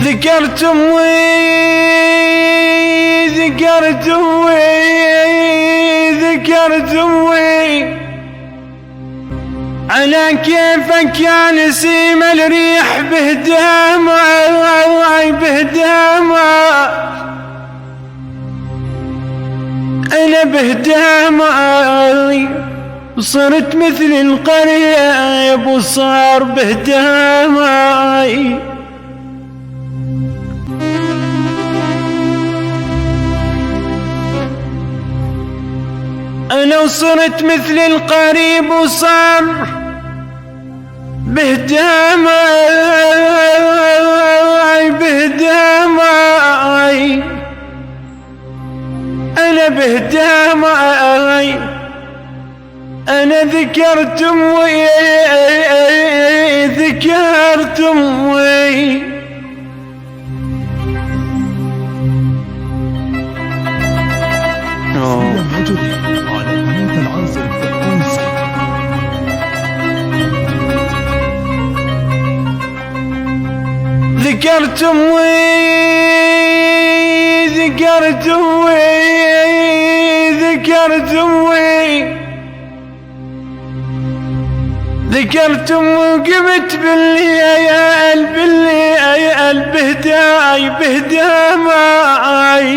ذكرت أمي ذكرت أمي ذكرت أمي على كيفك يا نسيم الريح بهدامة بهدامة أنا بهدامة صرت مثل القريب وصار بهدامة أنا وصرت مثل القريب وصار بهدامة بهدامة أنا بهدامة أنا ذكرت أمي ذكرت أمي الرجل على قناة العرس الفردوسي. ذكرت أمي ذكرت أمي ذكرت أمي ذكرت أمي قمت بالليل بالليل بهداي بهداماي